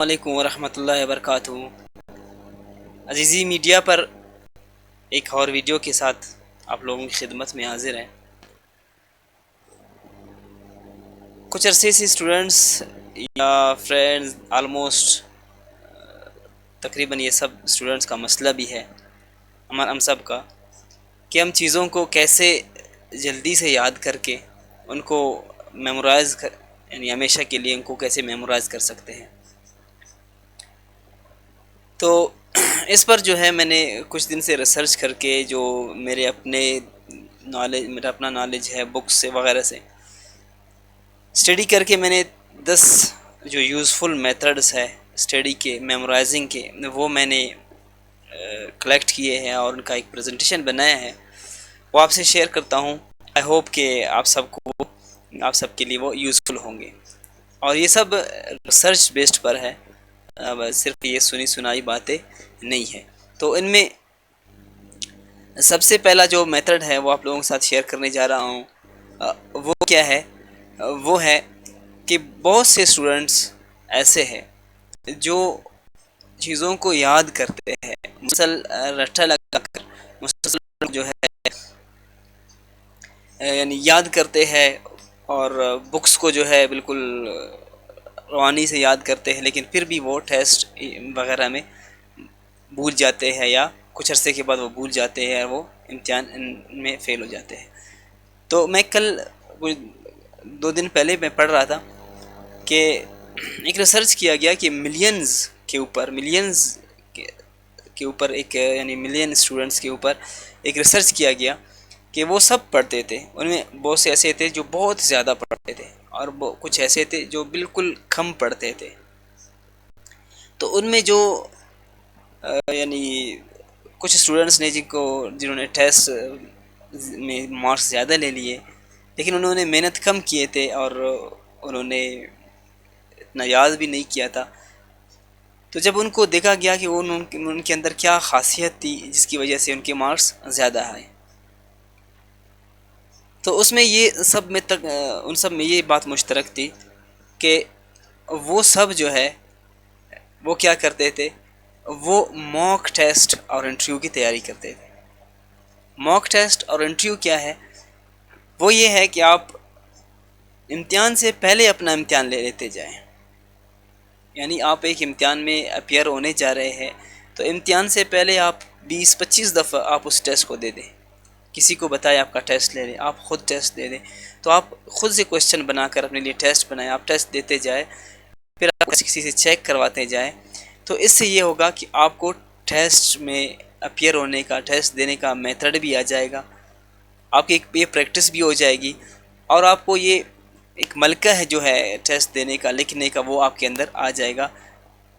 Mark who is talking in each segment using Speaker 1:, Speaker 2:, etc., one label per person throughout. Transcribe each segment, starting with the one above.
Speaker 1: علیکم ورحمۃ اللہ وبرکاتہ۔ عزیزی میڈیا پر ایک اور ویڈیو کے ساتھ آپ لوگوں کی خدمت میں حاضر ہیں۔ کچھ عرصے سے اسٹوڈنٹس یا فرینڈز آلموسٹ تقریباً یہ سب اسٹوڈنٹس کا مسئلہ بھی ہے، ہم سب کا، کہ ہم چیزوں کو کیسے جلدی سے یاد کر کے ان کو یعنی ہمیشہ کے لیے ان کو کیسے میمورائز کر سکتے ہیں۔ تو اس پر جو ہے میں نے کچھ دن سے ریسرچ کر کے جو میرا اپنا نالج ہے بکس سے وغیرہ سے اسٹڈی کر کے میں نے 10 جو یوزفل میتھڈس ہے اسٹڈی کے میمورائزنگ کے وہ میں نے کلیکٹ کیے ہیں اور ان کا ایک پریزنٹیشن بنایا ہے، وہ آپ سے شیئر کرتا ہوں۔ آئی ہوپ کہ آپ سب کے لیے وہ یوزفل ہوں گے، اور یہ سب ریسرچ بیسڈ پر ہے، صرف یہ سنی سنائی باتیں نہیں ہے۔ تو ان میں سب سے پہلا جو میتھڈ ہے وہ آپ لوگوں کے ساتھ شیئر کرنے جا رہا ہوں، وہ کیا ہے؟ وہ ہے کہ بہت سے اسٹوڈنٹس ایسے ہیں جو چیزوں کو یاد کرتے ہیں، رٹا لگا کر مسلسل جو ہے یعنی یاد کرتے ہیں، اور بکس کو جو ہے بالکل روانی سے یاد کرتے ہیں، لیکن پھر بھی وہ ٹیسٹ وغیرہ میں بھول جاتے ہیں، یا کچھ عرصے کے بعد وہ بھول جاتے ہیں اور وہ امتحان میں فیل ہو جاتے ہیں۔ تو میں کل 2 دن پہلے میں پڑھ رہا تھا کہ ایک ریسرچ کیا گیا کہ ملینز کے اوپر ایک یعنی ملین اسٹوڈنٹس کے اوپر ایک ریسرچ کیا گیا کہ وہ سب پڑھتے تھے، ان میں بہت سے ایسے تھے جو بہت زیادہ پڑھتے تھے، اور کچھ ایسے تھے جو بالکل کم پڑھتے تھے۔ تو ان میں جو یعنی کچھ اسٹوڈنٹس نے جنہوں نے ٹیسٹ میں مارکس زیادہ لے لیے، لیکن انہوں نے محنت کم کیے تھے اور انہوں نے اتنا یاد بھی نہیں کیا تھا۔ تو جب ان کو دیکھا گیا کہ ان کے اندر کیا خاصیت تھی جس کی وجہ سے ان کے مارکس زیادہ آئے، تو اس میں ان سب میں یہ بات مشترک تھی کہ وہ سب جو ہے وہ کیا کرتے تھے؟ وہ موک ٹیسٹ اور انٹرویو کی تیاری کرتے تھے۔ موک ٹیسٹ اور انٹرویو کیا ہے؟ وہ یہ ہے کہ آپ امتحان سے پہلے اپنا امتحان لے لیتے جائیں، یعنی آپ ایک امتحان میں اپیئر ہونے جا رہے ہیں، تو امتحان سے پہلے آپ 20-25 دفعہ آپ اس ٹیسٹ کو دے دیں، کسی کو بتائے آپ کا ٹیسٹ لے لیں، آپ خود ٹیسٹ دے دیں، تو آپ خود سے کویشچن بنا کر اپنے لیے ٹیسٹ بنائیں، آپ ٹیسٹ دیتے جائیں، پھر آپ کسی سے چیک کرواتے جائیں، تو اس سے یہ ہوگا کہ آپ کو ٹیسٹ میں اپیئر ہونے کا، ٹیسٹ دینے کا میتھڈ بھی آ جائے گا، آپ کی یہ پریکٹس بھی ہو جائے گی، اور آپ کو یہ ایک ملکہ ہے جو ہے ٹیسٹ دینے کا، لکھنے کا، وہ آپ کے اندر آ جائے گا۔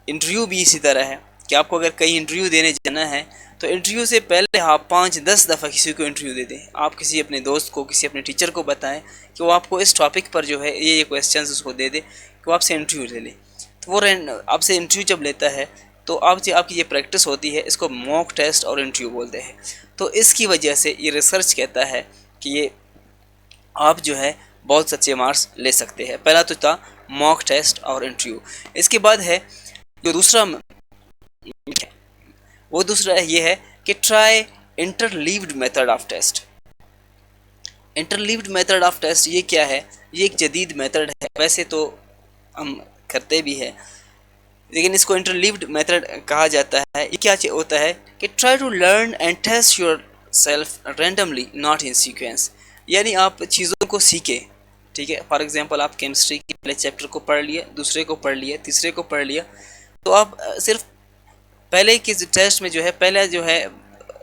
Speaker 1: انٹرویو بھی اسی طرح ہے کہ آپ کو اگر کہیں انٹرویو دینے جانا ہے تو انٹرویو سے پہلے آپ 5-10 دفعہ کسی کو انٹرویو دے دیں، آپ کسی اپنے دوست کو، کسی اپنے ٹیچر کو بتائیں کہ وہ آپ کو اس ٹاپک پر جو ہے یہ کویسچنز اس کو دے دے کہ وہ آپ سے انٹرویو لے لیں۔ تو وہ آپ سے انٹرویو جب لیتا ہے تو آپ کی یہ پریکٹس ہوتی ہے، اس کو موک ٹیسٹ اور انٹرویو بولتے ہیں۔ تو اس کی وجہ سے یہ ریسرچ کہتا ہے کہ یہ آپ جو ہے بہت سچے مارکس لے سکتے ہیں۔ پہلا تو تھا موک ٹیسٹ اور انٹرویو۔ اس کے بعد ہے جو دوسرا یہ ہے کہ try interlude method of test. Interlude method of test یہ کیا ہے؟ یہ ایک جدید میتھڈ ہے، ویسے تو ہم کرتے بھی ہیں، لیکن اس کو انٹرلیوڈ میتھڈ کہا جاتا ہے۔ یہ کیا ہوتا ہے کہ try to learn and test yourself randomly not in sequence, یعنی آپ چیزوں کو سیکھیں، ٹھیک ہے؟ فار ایگزامپل آپ کیمسٹری کے پہلے چیپٹر کو پڑھ لیے، دوسرے کو پڑھ لیا، تیسرے کو پڑھ لیا، تو آپ صرف پہلے کے ٹیسٹ میں جو ہے پہلے جو ہے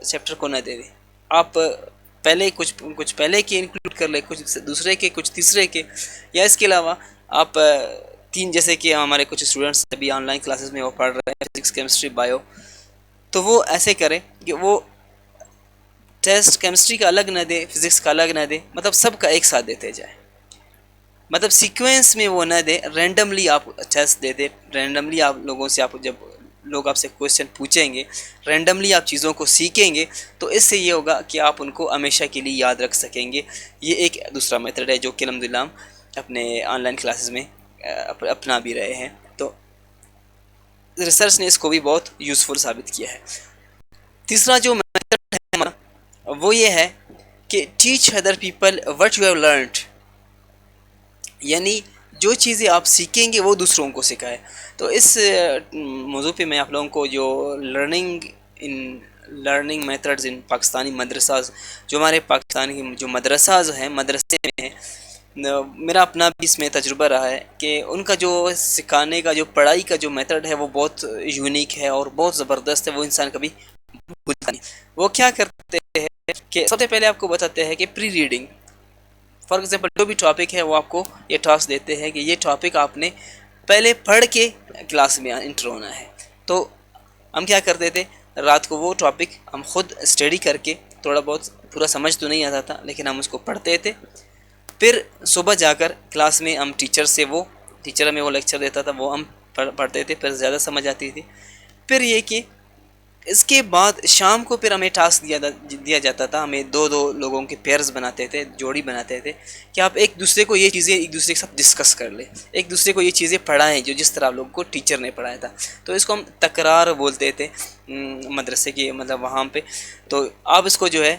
Speaker 1: چیپٹر کو نہ دے دیں، آپ پہلے کچھ پہلے کے انکلوڈ کر لیں، کچھ دوسرے کے، کچھ تیسرے کے، یا اس کے علاوہ آپ جیسے کہ ہمارے کچھ اسٹوڈنٹس ابھی آن لائن کلاسز میں وہ پڑھ رہے ہیں فزکس، کیمسٹری، بایو، تو وہ ایسے کریں کہ وہ ٹیسٹ کیمسٹری کا الگ نہ دے، فزکس کا الگ نہ دے، مطلب سب کا ایک ساتھ دیتے جائیں، مطلب سیکوینس میں وہ نہ دے، رینڈملی آپ ٹیسٹ دے دیں، رینڈملی آپ لوگوں سے، آپ جب لوگ آپ سے کویشچن پوچھیں گے، رینڈملی آپ چیزوں کو سیکھیں گے، تو اس سے یہ ہوگا کہ آپ ان کو ہمیشہ کے لیے یاد رکھ سکیں گے۔ یہ ایک دوسرا میتھڈ ہے جو کہ الحمدللہ ہم اپنے آن لائن کلاسز میں اپنا بھی رہے ہیں۔ تو ریسرچ نے اس کو بھی بہت یوزفل ثابت کیا ہے۔ تیسرا جو میتھڈ ہے ہمارا وہ یہ ہے کہ teach other people what you have learned, یعنی جو چیزیں آپ سیکھیں گے وہ دوسروں کو سکھائے۔ تو اس موضوع پہ میں آپ لوگوں کو جو لرننگ میتھڈز ان پاکستانی مدرساز، جو ہمارے پاکستانی جو مدرساز ہیں، مدرسے میں ہیں، میرا اپنا بھی اس میں تجربہ رہا ہے کہ ان کا جو سکھانے کا جو پڑھائی کا جو میتھڈ ہے وہ بہت یونیک ہے اور بہت زبردست ہے، وہ انسان کبھی بھولتا نہیں۔ وہ کیا کرتے ہیں کہ سب سے پہلے آپ کو بتاتے ہیں کہ پری ریڈنگ، فار ایگزامپل جو بھی ٹاپک ہے وہ آپ کو یہ ٹاسک دیتے ہیں کہ یہ ٹاپک آپ نے پہلے پڑھ کے کلاس میں انٹر ہونا ہے۔ تو ہم کیا کرتے تھے، رات کو وہ ٹاپک ہم خود اسٹڈی کر کے، تھوڑا بہت پورا سمجھ تو نہیں آتا تھا لیکن ہم اس کو پڑھتے تھے، پھر صبح جا کر کلاس میں ہم ٹیچر ہمیں وہ لیکچر دیتا تھا، وہ ہم پڑھتے تھے، پھر زیادہ سمجھ آتی تھی۔ پھر یہ کہ اس کے بعد شام کو پھر ہمیں ٹاسک دیا جاتا تھا، ہمیں دو لوگوں کے پیئرز بناتے تھے، جوڑی بناتے تھے کہ آپ ایک دوسرے کو یہ چیزیں ایک دوسرے کے ساتھ ڈسکس کر لیں، ایک دوسرے کو یہ چیزیں پڑھائیں جو جس طرح آپ لوگوں کو ٹیچر نے پڑھایا تھا۔ تو اس کو ہم تکرار بولتے تھے مدرسے کی، مطلب وہاں پہ۔ تو آپ اس کو جو ہے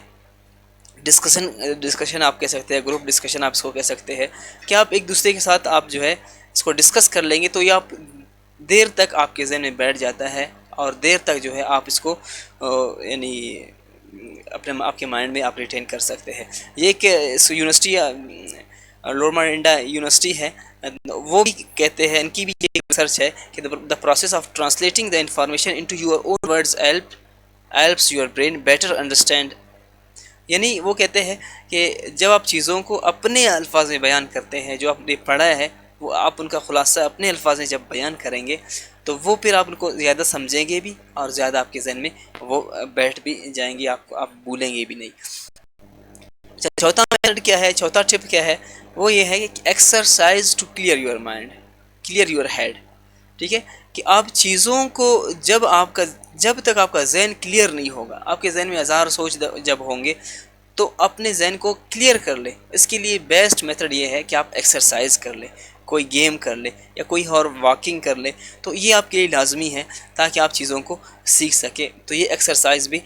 Speaker 1: ڈسکشن آپ کہہ سکتے ہیں، گروپ ڈسکشن آپ اس کو کہہ سکتے ہیں کہ آپ ایک دوسرے کے ساتھ آپ جو ہے اس کو ڈسکس کر لیں گے تو یہ آپ دیر تک آپ کے ذہن میں بیٹھ جاتا ہے اور دیر تک جو ہے آپ اس کو یعنی آپ کے مائنڈ میں آپ ریٹین کر سکتے ہیں۔ یہ ایک یونیورسٹی لورما انڈا یونیورسٹی ہے، وہ بھی کہتے ہیں، ان کی بھی ایک ریسرچ ہے کہ the process of translating the information into your own words helps your brain better understand, یعنی وہ کہتے ہیں کہ جب آپ چیزوں کو اپنے الفاظ میں بیان کرتے ہیں، جو آپ نے پڑھا ہے وہ آپ ان کا خلاصہ اپنے الفاظ میں جب بیان کریں گے تو وہ پھر آپ ان کو زیادہ سمجھیں گے بھی اور زیادہ آپ کے ذہن میں وہ بیٹھ بھی جائیں گے، آپ بھولیں گے بھی نہیں۔ چوتھا میتھڈ کیا ہے، چوتھا ٹپ کیا ہے، وہ یہ ہے کہ exercise to clear your mind, clear your head, ٹھیک ہے، کہ آپ چیزوں کو جب تک آپ کا ذہن کلیئر نہیں ہوگا، آپ کے ذہن میں ہزار سوچ جب ہوں گے تو اپنے ذہن کو کلیئر کر لیں۔ اس کے لیے بیسٹ میتھڈ یہ ہے کہ آپ ایکسرسائز کر لیں، کوئی گیم کر لیں یا کوئی اور واکنگ کر لیں، تو یہ آپ کے لیے لازمی ہے تاکہ آپ چیزوں کو سیکھ سکیں۔ تو یہ ایکسرسائز بھی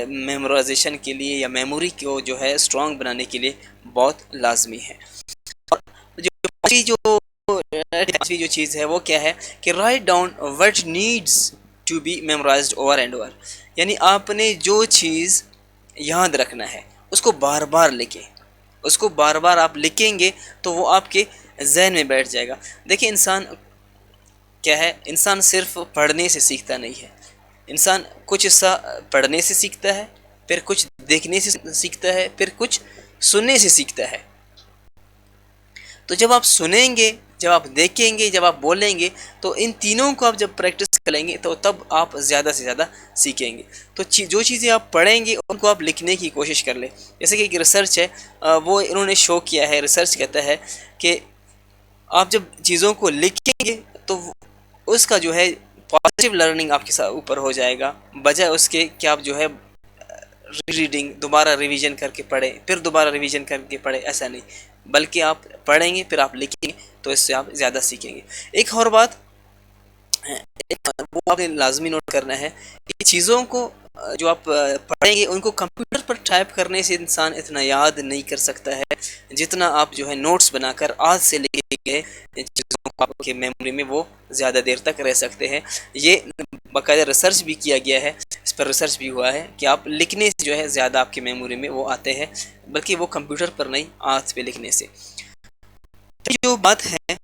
Speaker 1: میمورائزیشن کے لیے یا میموری کو جو ہے اسٹرانگ بنانے کے لیے بہت لازمی ہے۔ اور پانچویں جو چیز ہے وہ کیا ہے کہ right down what needs to be memorised over and over, یعنی آپ نے جو چیز یاد رکھنا ہے اس کو بار بار لکھیں، اس کو بار بار آپ لکھیں گے تو وہ آپ کے ذہن میں بیٹھ جائے گا۔ دیکھیں انسان کیا ہے، انسان صرف پڑھنے سے سیکھتا نہیں ہے، انسان کچھ حصہ پڑھنے سے سیکھتا ہے، پھر کچھ دیکھنے سے سیکھتا ہے، پھر کچھ سننے سے سیکھتا ہے۔ تو جب آپ سنیں گے، جب آپ دیکھیں گے، جب آپ بولیں گے تو ان تینوں کو آپ جب پریکٹس کریں گے تو تب آپ زیادہ سے زیادہ سیکھیں گے۔ تو جو چیزیں آپ پڑھیں گے ان کو آپ لکھنے کی کوشش کر لیں۔ جیسے کہ ایک ریسرچ ہے، وہ انہوں نے شو کیا ہے، ریسرچ کہتا ہے کہ آپ جب چیزوں کو لکھیں گے تو اس کا جو ہے پازیٹیو لرننگ آپ کے ساتھ اوپر ہو جائے گا، بجائے اس کے کہ آپ جو ہے ریڈنگ دوبارہ ریویژن کر کے پڑھیں، پھر دوبارہ ریویژن کر کے پڑھیں، ایسا نہیں، بلکہ آپ پڑھیں گے پھر آپ لکھیں گے تو اس سے آپ زیادہ سیکھیں گے۔ ایک اور بات وہ آپ نے لازمی نوٹ کرنا ہے کہ چیزوں کو جو آپ پڑھیں گے ان کو کمپیوٹر پر ٹائپ کرنے سے انسان اتنا یاد نہیں کر سکتا ہے جتنا آپ جو ہے نوٹس بنا کر آج سے لکھے گئے چیزوں کو آپ کے میموری میں وہ زیادہ دیر تک رہ سکتے ہیں۔ یہ باقاعدہ ریسرچ بھی کیا گیا ہے، اس پر ریسرچ بھی ہوا ہے کہ آپ لکھنے سے جو ہے زیادہ آپ کے میموری میں وہ آتے ہیں، بلکہ وہ کمپیوٹر پر نہیں، ہاتھ پہ لکھنے سے۔ جو بات ہے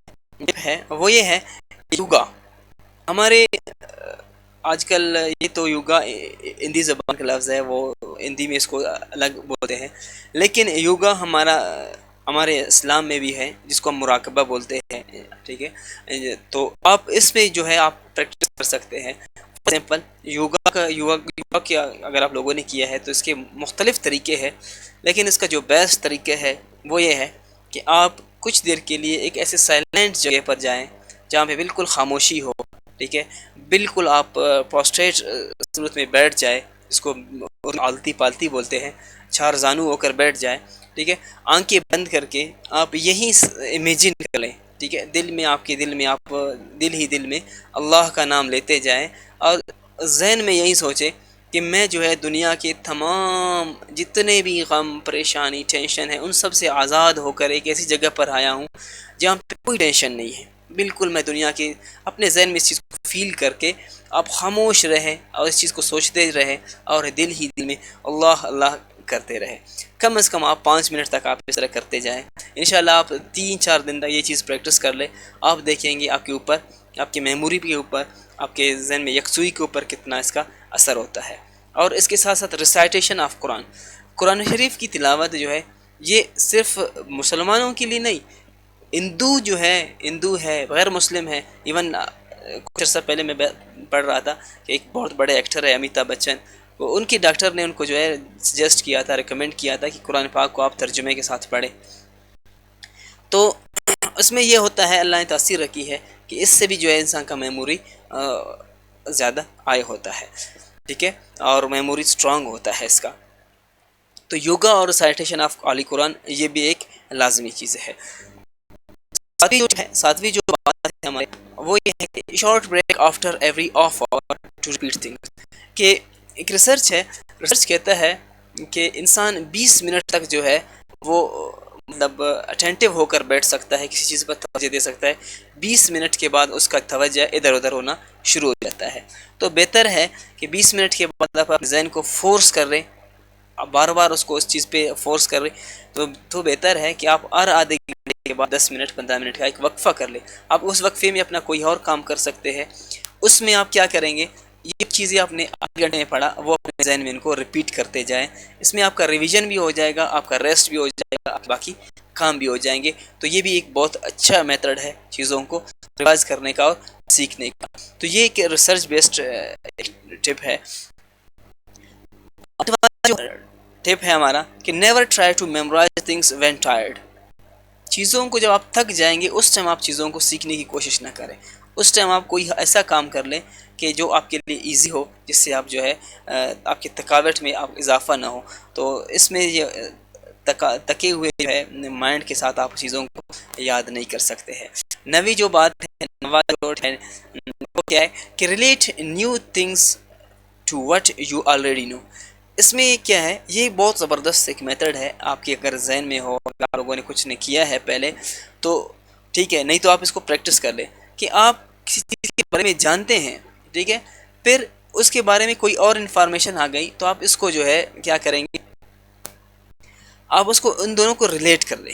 Speaker 1: وہ یہ ہے یوگا۔ ہمارے آج کل یہ تو یوگا ہندی زبان کا لفظ ہے، وہ ہندی میں اس کو الگ بولتے ہیں، لیکن یوگا ہمارے اسلام میں بھی ہے جس کو ہم مراقبہ بولتے ہیں، ٹھیک ہے۔ تو آپ اس میں جو ہے آپ پریکٹس کر سکتے ہیں۔ فار ایگزامپل یوگا کیا اگر آپ لوگوں نے کیا ہے تو اس کے مختلف طریقے ہیں، لیکن اس کا جو بیسٹ طریقہ ہے وہ یہ ہے کہ آپ کچھ دیر کے لیے ایک ایسے سائلنٹ جگہ پر جائیں جہاں پہ بالکل خاموشی ہو، ٹھیک ہے، بالکل آپ پوسٹریٹ صورت میں بیٹھ جائے، اس کو آلتی پالتی بولتے ہیں، چار زانو ہو کر بیٹھ جائے، ٹھیک ہے، آنکھیں بند کر کے آپ یہیں امیجن کر لیں ٹھیک ہے، دل میں آپ کے دل میں آپ دل میں اللہ کا نام لیتے جائیں، اور ذہن میں یہی سوچیں کہ میں جو ہے دنیا کے تمام جتنے بھی غم پریشانی ٹینشن ہے ان سب سے آزاد ہو کر ایک ایسی جگہ پر آیا ہوں جہاں پہ کوئی ٹینشن نہیں ہے بالکل. میں دنیا کی اپنے ذہن میں اس چیز کو فیل کر کے آپ خاموش رہیں اور اس چیز کو سوچتے رہیں اور دل ہی دل میں اللہ اللہ کرتے رہیں. کم از کم آپ 5 منٹ تک آپ اس طرح کرتے جائیں. انشاءاللہ آپ 3-4 دن تک یہ چیز پریکٹس کر لیں. آپ دیکھیں گے آپ کے اوپر، آپ کی میموری کے اوپر، آپ کے ذہن میں یکسوئی کے اوپر کتنا اس کا اثر ہوتا ہے. اور اس کے ساتھ ساتھ ریسائٹیشن آف قرآن شریف کی تلاوت جو ہے یہ صرف مسلمانوں کے لیے نہیں، ہندو ہے، غیر مسلم ہے. ایون کچھ عرصہ پہلے میں پڑھ رہا تھا کہ ایک بہت بڑے ایکٹر ہے امیتابھ بچن، وہ ان کے ڈاکٹر نے ان کو جو ہے سجیسٹ کیا تھا، ریکمینڈ کیا تھا کہ قرآن پاک کو آپ ترجمے کے ساتھ پڑھیں. تو اس میں یہ ہوتا ہے، اللہ نے تاثیر رکھی ہے کہ اس سے بھی جو ہے انسان کا میموری زیادہ آئے ہوتا ہے، ٹھیک ہے، اور میموری اسٹرانگ ہوتا ہے اس کا. تو یوگا اور سائٹیشن آف علی قرآن یہ بھی ایک لازمی چیز ہے. ساتویں جو بات ہے ہماری وہ یہ ہے کہ short break after every of hour to repeat things. کہ ایک ریسرچ ہے، ریسرچ کہتا ہے کہ انسان 20 منٹ تک جو ہے وہ مطلب اٹینٹیو ہو کر بیٹھ سکتا ہے، کسی چیز پر توجہ دے سکتا ہے. 20 منٹ کے بعد اس کا توجہ ادھر ادھر ہونا شروع ہو جاتا ہے. تو بہتر ہے کہ 20 منٹ کے بعد آپ اپنے ذہن کو فورس کر رہے، آپ بار بار اس کو اس چیز پہ فورس کر رہے، تو بہتر ہے کہ آپ ہر آدھے گھنٹے کے بعد 10 منٹ 15 منٹ کا ایک وقفہ کر لیں. آپ اس وقفے میں اپنا کوئی اور کام کر سکتے ہیں. اس میں آپ کیا کریں گے، یہ چیزیں آپ نے آدھے گھنٹے میں پڑھا وہ اپنے ذہن میں ان کو ریپیٹ کرتے جائیں. اس میں آپ کا ریویژن بھی ہو جائے گا، آپ کا ریسٹ بھی ہو جائے گا، آپ باقی کام بھی ہو جائیں گے. تو یہ بھی ایک بہت اچھا میتھڈ ہے چیزوں کو ریوائز کرنے کا اور سیکھنے کا. تو یہ ایک ریسرچ بیسڈ ٹپ ہے. ٹپ ہے ہمارا کہ never try to memorise things when tired. چیزوں کو جب آپ تھک جائیں گے اس ٹائم آپ چیزوں کو سیکھنے کی کوشش نہ کریں. اس ٹائم آپ کوئی ایسا کام کر لیں کہ جو آپ کے لیے ایزی ہو، جس سے آپ جو ہے آپ کی تھکاوٹ میں آپ اضافہ نہ ہو. تو اس میں یہ تکے ہوئے جو ہے مائنڈ کے ساتھ آپ چیزوں کو یاد نہیں کر سکتے ہیں. نویں جو بات ہے، نواں جو ہے وہ کیا ہے کہ relate new things to what you already know. اس میں کیا ہے، یہ بہت زبردست ایک میتھڈ ہے. آپ کے اگر ذہن میں ہو، آپ لوگوں نے کچھ نے کیا ہے پہلے تو ٹھیک ہے، نہیں تو آپ اس کو پریکٹس کر لیں کہ آپ کسی چیز کے بارے میں جانتے ہیں، ٹھیک ہے، پھر اس کے بارے میں کوئی اور انفارمیشن آ گئی تو آپ اس کو جو ہے کیا کریں گے، آپ اس کو ان دونوں کو ریلیٹ کر لیں.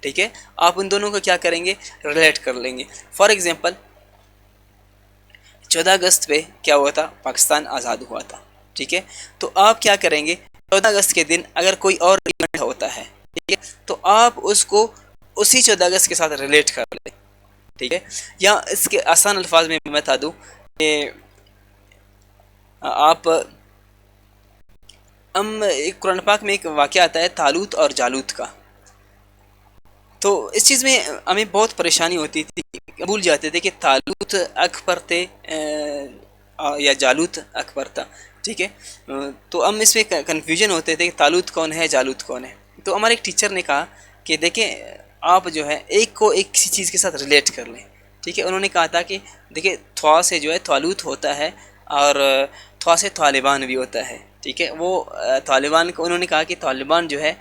Speaker 1: ٹھیک ہے، آپ ان دونوں کو کیا کریں گے، ریلیٹ کر لیں گے. فار ایگزامپل 14 اگست پہ کیا ہوا تھا، پاکستان آزاد ہوا تھا. ٹھیک ہے، تو آپ کیا کریں گے، 14 اگست کے دن اگر کوئی اور ایونٹ ہوتا ہے، ٹھیک ہے، تو آپ اس کو اسی 14 اگست کے ساتھ ریلیٹ کر لیں. ٹھیک ہے، یا اس کے آسان الفاظ میں بتا دوں کہ آپ ایک قرآن پاک میں ایک واقعہ آتا ہے طالوت اور جالوت کا. تو اس چیز میں ہمیں بہت پریشانی ہوتی تھی، بھول جاتے تھے کہ طالوت اکبر تھے یا جالوت اکبر تھا. ٹھیک ہے، تو ہم اس میں کنفیوژن ہوتے تھے کہ طالوت کون ہے، جالوت کون ہے. تو ہمارے ایک ٹیچر نے کہا کہ دیکھیں آپ جو ہے ایک کو ایک کسی چیز کے ساتھ ریلیٹ کر لیں. ٹھیک ہے، انہوں نے کہا تھا کہ دیکھیں تھوا سے جو ہے طالوت ہوتا ہے اور تھوا سے طالبان بھی ہوتا ہے. ٹھیک ہے، وہ طالبان کو انہوں نے کہا کہ طالبان جو ہے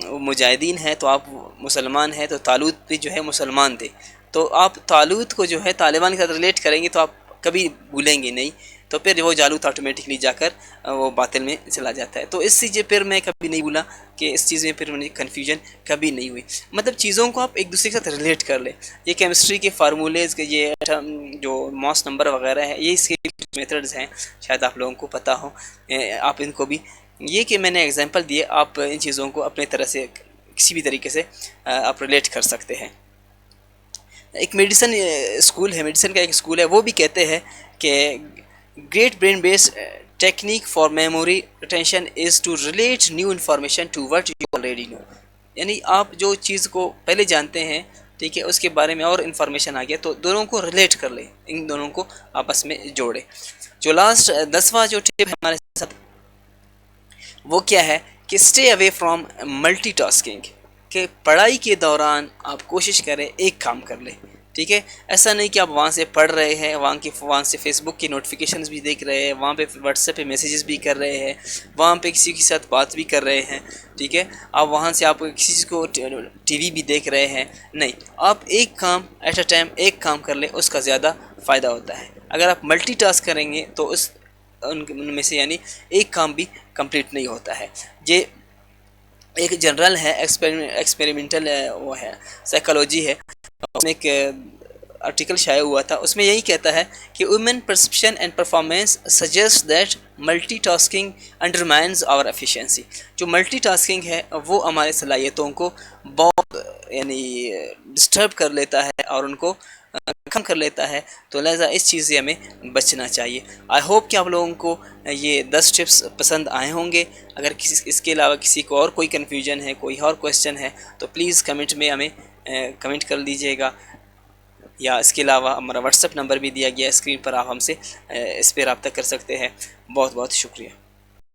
Speaker 1: وہ مجاہدین ہیں، تو آپ مسلمان ہیں، تو طالوت بھی جو ہے مسلمان تھے. تو آپ طالوت کو جو ہے طالبان کے ساتھ ریلیٹ کریں گے تو آپ کبھی بھولیں گے نہیں. تو پھر وہ جالوت آٹومیٹکلی جا کر وہ باطل میں چلا جاتا ہے. تو اس سے پھر میں کبھی نہیں بھولا کہ اس چیز میں پھر مجھے کنفیوژن کبھی نہیں ہوئی. مطلب چیزوں کو آپ ایک دوسرے کے ساتھ ریلیٹ کر لیں. یہ کیمسٹری کے فارمولیز کے یہ جو ماس نمبر وغیرہ ہے، یہ اس کے میتھڈز ہیں، شاید آپ لوگوں کو پتہ ہو. آپ ان کو بھی، یہ کہ میں نے ایگزامپل دیے، آپ ان چیزوں کو اپنے طرح سے کسی بھی طریقے سے آپ ریلیٹ کر سکتے ہیں. ایک میڈیسن اسکول ہے، میڈیسن کا ایک اسکول ہے، وہ بھی کہتے ہیں کہ great brain base technique for memory retention is to relate new information to what you already know. یعنی آپ جو چیز کو پہلے جانتے ہیں، ٹھیک ہے، اس کے بارے میں اور انفارمیشن آ گیا تو دونوں کو ریلیٹ کر لیں، ان دونوں کو آپس میں جوڑیں. جو لاسٹ 10واں جو ٹپ ہے ہمارے ساتھ وہ کیا ہے کہ stay away from multi tasking. کہ پڑھائی کے دوران آپ کوشش کریں ایک کام کر لیں، ٹھیک ہے؟ ایسا نہیں کہ آپ وہاں سے پڑھ رہے ہیں، وہاں سے فیس بک کی نوٹیفیکیشنز بھی دیکھ رہے ہیں، وہاں پہ واٹس ایپ پہ میسیجز بھی کر رہے ہیں، وہاں پہ کسی کے ساتھ بات بھی کر رہے ہیں، ٹھیک ہے؟ آپ وہاں سے آپ کسی چیز کو ٹی وی بھی دیکھ رہے ہیں، نہیں، آپ ایک کام ایٹ اے ٹائم ایک کام کر لیں، اس کا زیادہ فائدہ ہوتا ہے۔ اگر آپ ملٹی ٹاسک کریں گے تو ان میں سے یعنی ایک کام بھی کمپلیٹ نہیں ہوتا ہے۔ یہ ایک جنرل ہے، ایکسپیریمنٹل وہ ہے، سائیکالوجی ہے، اس میں ایک آرٹیکل شائع ہوا تھا، اس میں یہی کہتا ہے کہ women perception and performance suggest that multitasking undermines our efficiency. جو ملٹی ٹاسکنگ ہے وہ ہمارے صلاحیتوں کو بہت یعنی ڈسٹرب کر لیتا ہے اور ان کو کم کر لیتا ہے، تو لہٰذا اس چیز سے ہمیں بچنا چاہیے۔ آئی ہوپ کہ آپ لوگوں کو یہ 10 ٹپس پسند آئے ہوں گے۔ اگر اس کے علاوہ کسی کو اور کوئی کنفیوژن ہے، کوئی اور کویشچن ہے تو پلیز کمنٹ میں ہمیں کمنٹ کر دیجیے گا، یا اس کے علاوہ ہمارا واٹس ایپ نمبر بھی دیا گیا ہے اسکرین پر، آپ ہم سے اس پہ رابطہ کر سکتے ہیں۔ بہت بہت شکریہ۔